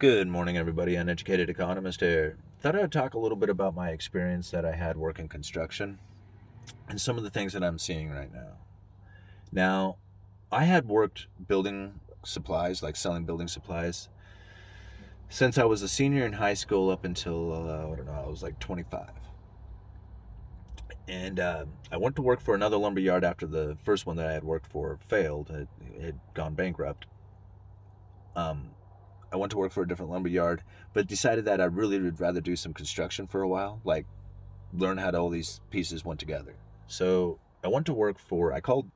Good morning, everybody. Uneducated Economist here. Thought I'd talk a little bit about my experience that I had working construction and some of the things that I'm seeing right now. Now, I had worked building supplies, like selling building supplies, since I was a senior in high school up until, I don't know, I was like 25. And I went to work for another lumber yard after the first one that I had worked for failed. It had gone bankrupt. Um, I went to work for a different lumber yard, but decided that I really would rather do some construction for a while, like learn how all these pieces went together. So I went to work for, I called,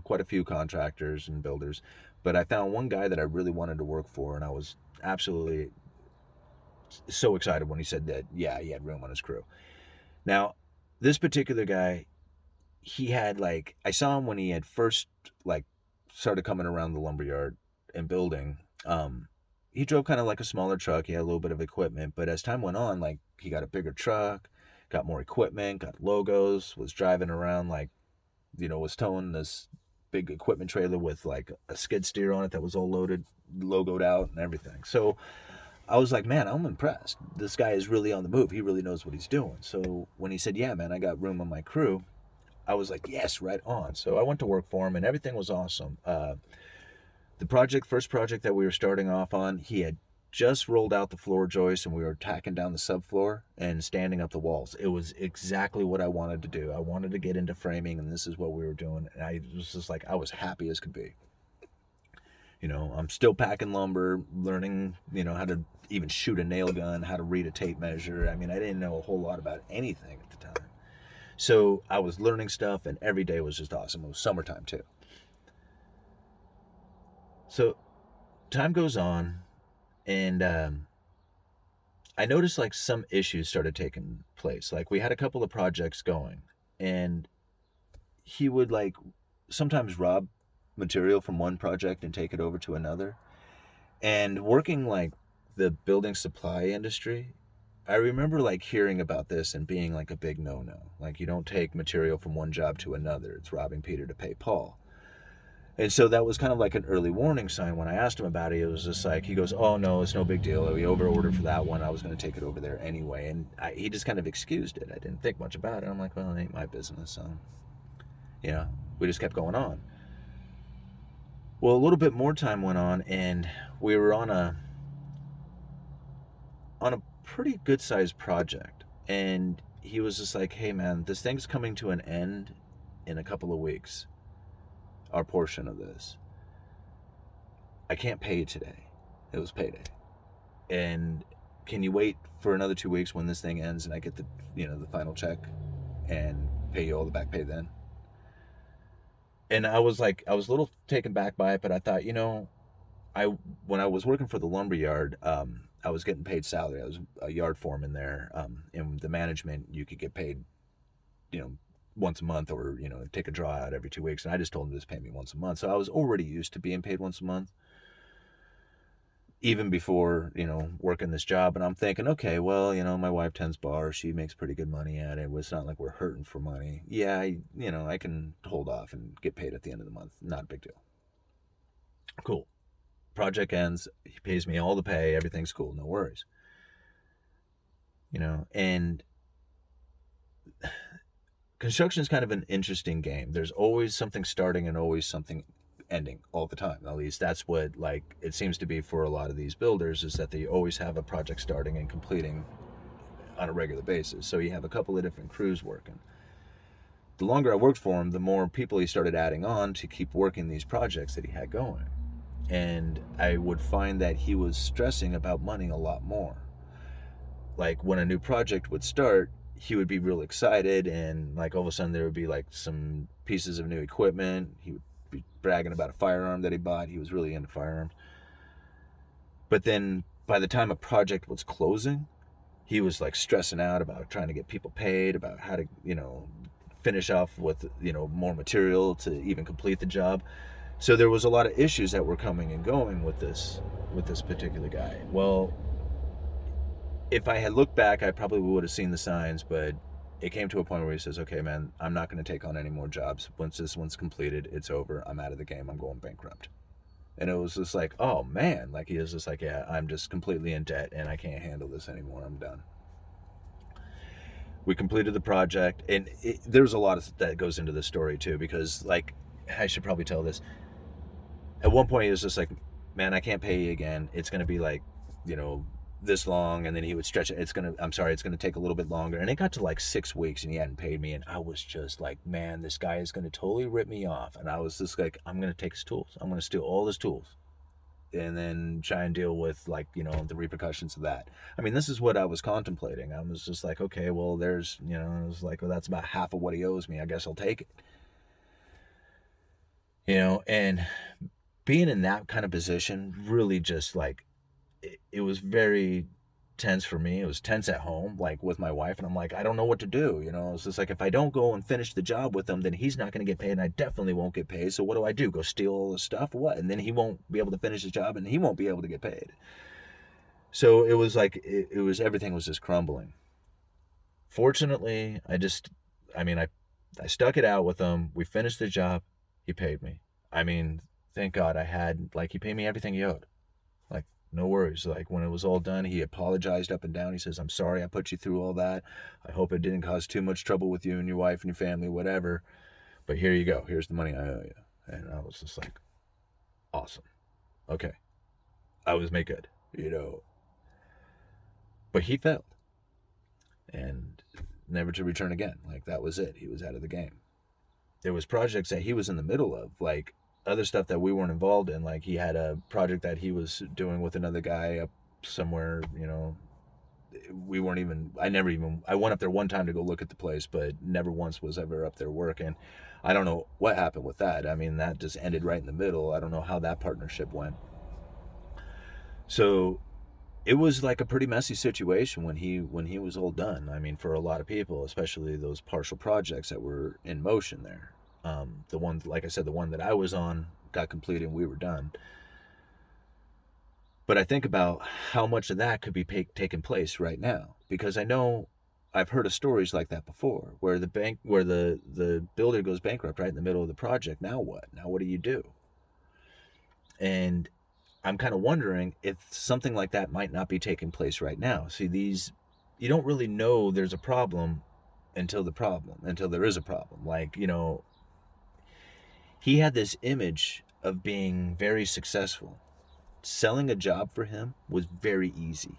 quite a few contractors and builders, but I found one guy that I really wanted to work for, and I was absolutely so excited when he said that, yeah, he had room on his crew. Now, this particular guy, he had I saw him when he had first, started coming around the lumberyard and building. He drove kind of like a smaller truck. He had a little bit of equipment, but as time went on, he got a bigger truck, got more equipment, got logos, was driving around was towing this big equipment trailer with a skid steer on it that was all loaded, logoed out and everything. So I was like, man, I'm impressed. This guy is really on the move. He really knows what he's doing. So when he said, yeah, man, I got room on my crew, I was like, yes, right on. So I went to work for him, and everything was awesome. First project that we were starting off on, he had just rolled out the floor joist, and we were tacking down the subfloor and standing up the walls. It was exactly what I wanted to do. I wanted to get into framing, and this is what we were doing. And I was just I was happy as could be. I'm still packing lumber, learning, how to even shoot a nail gun, how to read a tape measure. I mean, I didn't know a whole lot about anything at the time. So I was learning stuff, and every day was just awesome. It was summertime too. So time goes on, and I noticed some issues started taking place. We had a couple of projects going, and he would sometimes rob material from one project and take it over to another. And working the building supply industry, I remember hearing about this and being a big no-no. You don't take material from one job to another. It's robbing Peter to pay Paul. And so that was kind of an early warning sign. When I asked him about it, it was just he goes, oh, no, it's no big deal. We over-ordered for that one. I was going to take it over there anyway. And he just kind of excused it. I didn't think much about it. I'm like, well, it ain't my business. So, we just kept going on. Well, a little bit more time went on, and we were on a pretty good-sized project. And he was just like, hey, man, this thing's coming to an end in a couple of weeks. Our portion of this. I can't pay you today. It was payday. And can you wait for another 2 weeks when this thing ends and I get the final check and pay you all the back pay then? And I was a little taken back by it, but I thought, when I was working for the lumber yard, I was getting paid salary. I was a yard foreman there. In the management, you could get paid, once a month, or take a draw out every 2 weeks. And I just told him to just pay me once a month. So I was already used to being paid once a month, even before working this job. And I'm thinking, okay, well, my wife tends bar, she makes pretty good money at it. It's not like we're hurting for money. Yeah, I can hold off and get paid at the end of the month. Not a big deal. Cool. Project ends, he pays me all the pay, everything's cool, no worries. And construction is kind of an interesting game. There's always something starting and always something ending all the time. At least that's what it seems to be for a lot of these builders, is that they always have a project starting and completing on a regular basis. So you have a couple of different crews working. The longer I worked for him, the more people he started adding on to keep working these projects that he had going. And I would find that he was stressing about money a lot more. When a new project would start, he would be real excited, and all of a sudden there would be some pieces of new equipment. He would be bragging about a firearm that he bought. He was really into firearms. But then by the time a project was closing, he was stressing out about trying to get people paid, about how to finish off with more material to even complete the job. So there was a lot of issues that were coming and going with this particular guy. Well, if I had looked back, I probably would have seen the signs, but it came to a point where he says, okay, man, I'm not going to take on any more jobs. Once this one's completed, it's over. I'm out of the game. I'm going bankrupt. And it was just like, oh man, like he was just like, yeah, I'm just completely in debt and I can't handle this anymore. I'm done. We completed the project, and there's a lot of that goes into the story too, because like I should probably tell this. At one point, he was just like, man, I can't pay you again. It's gonna be like, you know, this long, and then he would stretch it. I'm sorry, it's gonna take a little bit longer. And it got to like 6 weeks, and he hadn't paid me, and I was just like, man, this guy is gonna totally rip me off. And I was just like, I'm gonna take his tools. I'm gonna steal all his tools, and then try and deal with, like, you know, the repercussions of that. I mean, this is what I was contemplating. I was just like, okay, well, there's, you know, I was like, well, that's about half of what he owes me. I guess I'll take it. You know, and being in that kind of position really just like, it was very tense for me. It was tense at home, like with my wife, and I'm like, I don't know what to do. You know, it's just like, if I don't go and finish the job with him, then he's not going to get paid, and I definitely won't get paid. So what do I do? Go steal all the stuff? What? And then he won't be able to finish his job, and he won't be able to get paid. So it was like, it was, everything was just crumbling. Fortunately, I stuck it out with him. We finished the job. He paid me. I mean, thank God I had, like, he paid me everything he owed. Like, no worries. Like, when it was all done, he apologized up and down. He says, I'm sorry I put you through all that. I hope it didn't cause too much trouble with you and your wife and your family, whatever. But here you go. Here's the money I owe you. And I was just like, awesome. Okay. I was made good, you know. But he failed. And never to return again. Like, that was it. He was out of the game. There was projects that he was in the middle of, like other stuff that we weren't involved in. Like, he had a project that he was doing with another guy up somewhere, you know. We weren't even, I went up there one time to go look at the place, but never once was ever up there working. I don't know what happened with that. I mean, that just ended right in the middle. I don't know how that partnership went. So it was like a pretty messy situation when he was all done. I mean, for a lot of people, especially those partial projects that were in motion there. The one, like I said, the one that I was on got completed and we were done. But I think about how much of that could be taking place right now, because I know I've heard of stories like that before, where the builder goes bankrupt right in the middle of the project. Now what? Now what do you do? And I'm kind of wondering if something like that might not be taking place right now. See, you don't really know there's a problem until there is a problem. Like, you know, he had this image of being very successful. Selling a job for him was very easy.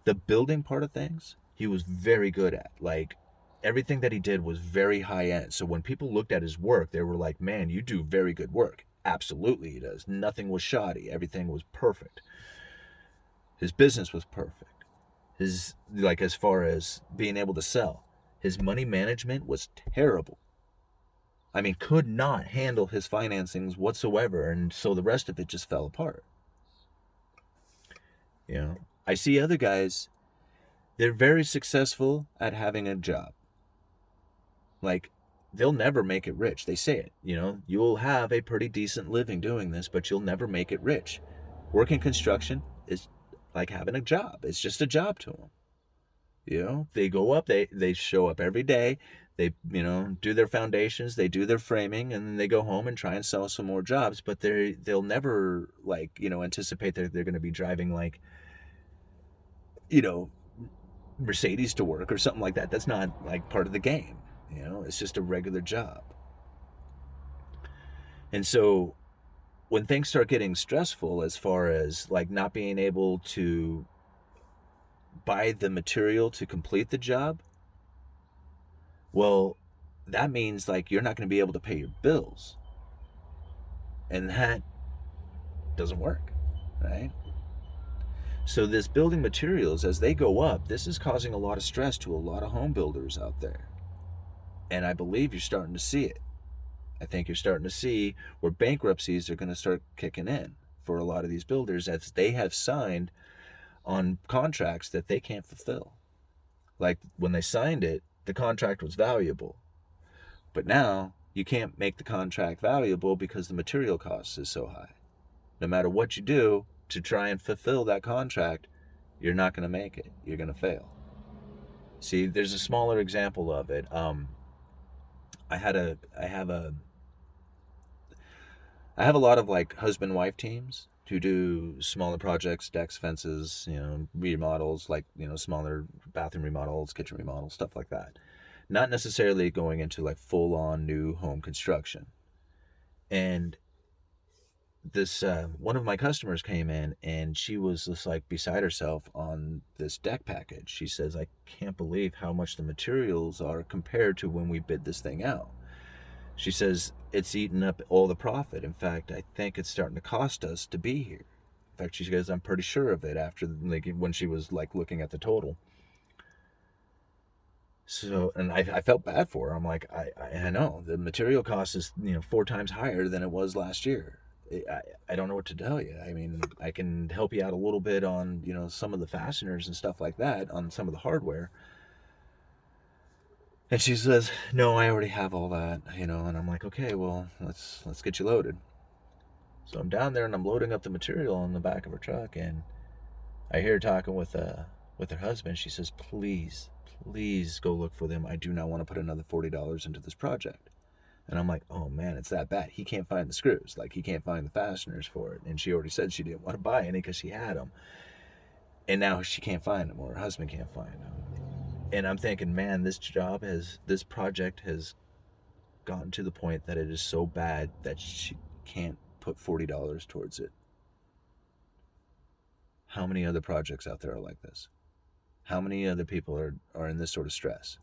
The building part of things, he was very good at. Like, everything that he did was very high end. So when people looked at his work, they were like, man, you do very good work. Absolutely he does. Nothing was shoddy. Everything was perfect. His business was perfect. His, like, as far as being able to sell, his money management was terrible. I mean, could not handle his financings whatsoever, and so the rest of it just fell apart. You know, I see other guys, they're very successful at having a job. Like, they'll never make it rich. They say it, you know, you'll have a pretty decent living doing this, but you'll never make it rich. Working construction is like having a job. It's just a job to them. You know, they go up, they show up every day, they, you know, do their foundations, they do their framing, and then they go home and try and sell some more jobs. But they'll never, like, you know, anticipate that they're going to be driving, like, you know, Mercedes to work or something like that. That's not like part of the game. You know, it's just a regular job. And so when things start getting stressful, as far as like not being able to buy the material to complete the job, well, that means like you're not going to be able to pay your bills. And that doesn't work, right? So this building materials, as they go up, this is causing a lot of stress to a lot of home builders out there. And I believe you're starting to see it. I think you're starting to see where bankruptcies are going to start kicking in for a lot of these builders, as they have signed on contracts that they can't fulfill. Like, when they signed it, the contract was valuable. But now you can't make the contract valuable because the material cost is so high. No matter what you do to try and fulfill that contract, you're not going to make it. You're going to fail. See, there's a smaller example of it. I have I have a lot of like husband-wife teams who do smaller projects, decks, fences, remodels, like, smaller bathroom remodels, kitchen remodels, stuff like that. Not necessarily going into like full-on new home construction. And this one of my customers came in and she was just like beside herself on this deck package. She says, I can't believe how much the materials are compared to when we bid this thing out. She says it's eaten up all the profit. In fact, I think it's starting to cost us to be here. In fact, she goes, I'm pretty sure of it after like when she was like looking at the total. So, and I felt bad for her. I'm like, I know the material cost is 4 times higher than it was last year. I don't know what to tell you. I mean, I can help you out a little bit on some of the fasteners and stuff like that on some of the hardware. And she says, no, I already have all that, and I'm like, okay, well, let's get you loaded. So I'm down there and I'm loading up the material on the back of her truck, and I hear her talking with her husband. She says, please go look for them. I do not want to put another $40 into this project. And I'm like, oh man, it's that bad. He can't find the screws. Like, he can't find the fasteners for it. And she already said she didn't want to buy any because she had them. And now she can't find them, or her husband can't find them. And I'm thinking, man, this project has gotten to the point that it is so bad that she can't put $40 towards it. How many other projects out there are like this? How many other people are in this sort of stress?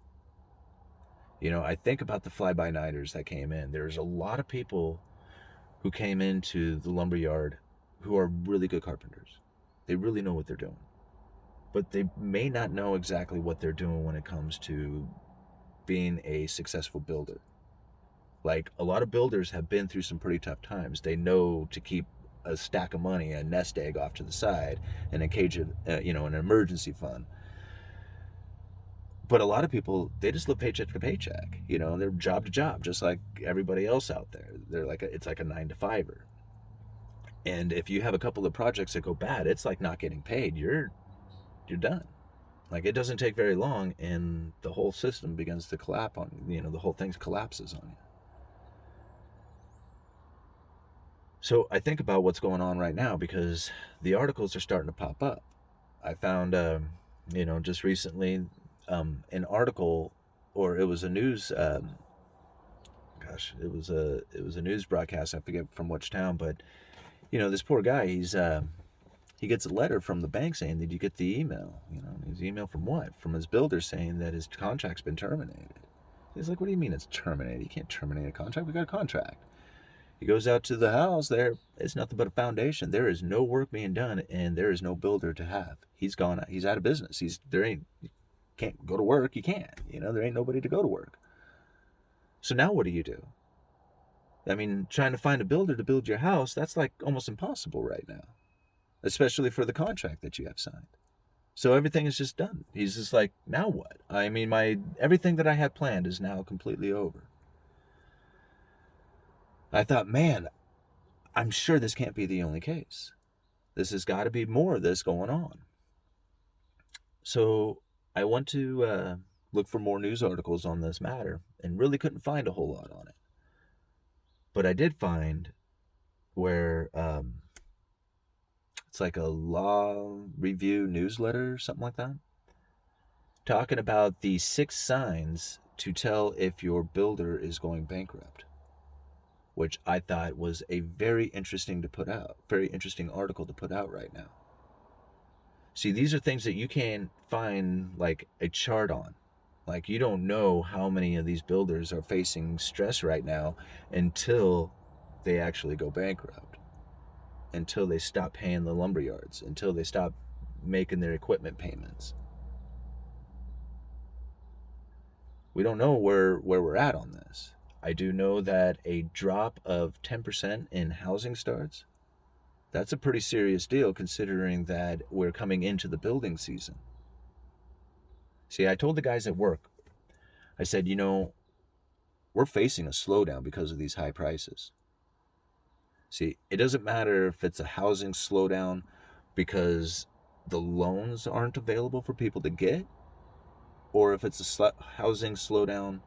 I think about the fly-by-nighters that came in. There's a lot of people who came into the lumberyard who are really good carpenters. They really know what they're doing. But they may not know exactly what they're doing when it comes to being a successful builder. Like, a lot of builders have been through some pretty tough times. They know to keep a stack of money, a nest egg off to the side, and a cage of, an emergency fund. But a lot of people, they just live paycheck to paycheck. They're job to job, just like everybody else out there. It's like a 9-to-5er. And if you have a couple of projects that go bad, it's like not getting paid. You're done. Like, it doesn't take very long, and the whole system begins to collapse on you. The whole thing collapses on you. So I think about what's going on right now because the articles are starting to pop up. I found, just recently, an article, or it was a news. It was a news broadcast. I forget from which town, but this poor guy. He gets a letter from the bank saying, "Did you get the email?" His email from what? From his builder saying that his contract's been terminated. He's like, "What do you mean it's terminated? You can't terminate a contract. We got a contract." He goes out to the house. There, it's nothing but a foundation. There is no work being done, and there is no builder to have. He's gone. He's out of business. You can't go to work. You can't. There ain't nobody to go to work. So now what do you do? I mean, trying to find a builder to build your house, that's like almost impossible right now, especially for the contract that you have signed. So everything is just done. He's just like, now what? I mean, everything that I had planned is now completely over. I thought, man, I'm sure this can't be the only case. This has got to be more of this going on. So I went to look for more news articles on this matter and really couldn't find a whole lot on it. But I did find where it's like a law review newsletter or something like that, talking about the 6 signs to tell if your builder is going bankrupt, which I thought was a very interesting article to put out right now. See, these are things that you can't find like a chart on. Like, you don't know how many of these builders are facing stress right now until they actually go bankrupt, until they stop paying the lumberyards, until they stop making their equipment payments. We don't know where we're at on this. I do know that a drop of 10% in housing starts, that's a pretty serious deal considering that we're coming into the building season. See, I told the guys at work, I said, we're facing a slowdown because of these high prices. See, it doesn't matter if it's a housing slowdown because the loans aren't available for people to get, or if it's a housing slowdown,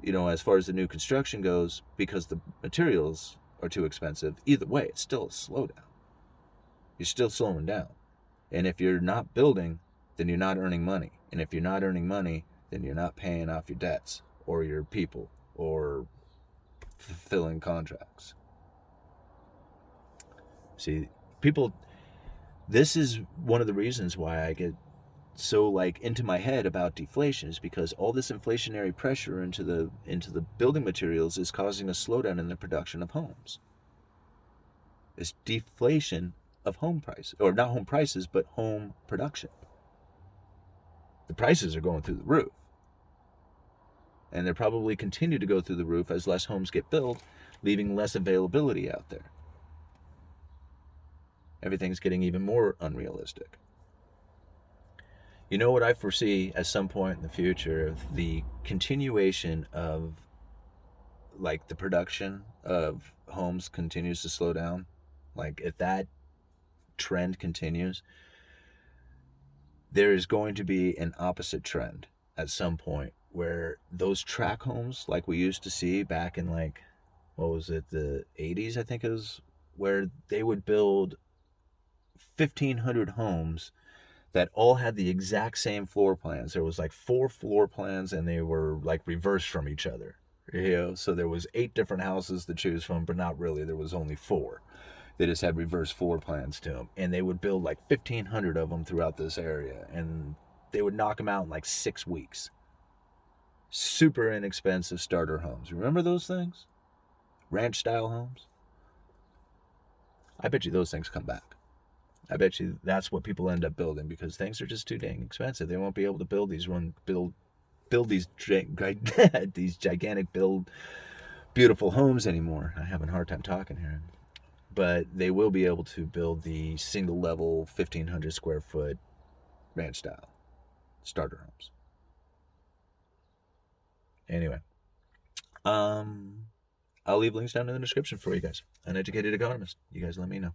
as far as the new construction goes, because the materials or too expensive, either way, it's still a slowdown. You're still slowing down. And if you're not building, then you're not earning money. And if you're not earning money, then you're not paying off your debts or your people or fulfilling contracts. See, people, this is one of the reasons why I get so like into my head about deflation, is because all this inflationary pressure into the building materials is causing a slowdown in the production of homes. It's deflation of home prices, or not home prices, but home production. The prices are going through the roof, and they'll probably continue to go through the roof as less homes get built, leaving less availability out there. Everything's getting even more unrealistic. You know what I foresee at some point in the future? The continuation of like the production of homes continues to slow down. Like if that trend continues, there is going to be an opposite trend at some point where those tract homes like we used to see back in like, what was it, the 80s, I think it was, where they would build 1,500 homes that all had the exact same floor plans. There was like 4 floor plans and they were like reversed from each other. You know, so there was 8 different houses to choose from, but not really. There was only 4. They just had reverse floor plans to them. And they would build like 1,500 of them throughout this area. And they would knock them out in like 6 weeks. Super inexpensive starter homes. Remember those things? Ranch style homes? I bet you those things come back. I bet you that's what people end up building, because things are just too dang expensive. They won't be able to build these these gigantic beautiful homes anymore. I'm having a hard time talking here. But they will be able to build the single level 1,500 square foot ranch style starter homes. Anyway, I'll leave links down in the description for you guys. Uneducated Economist. You guys let me know.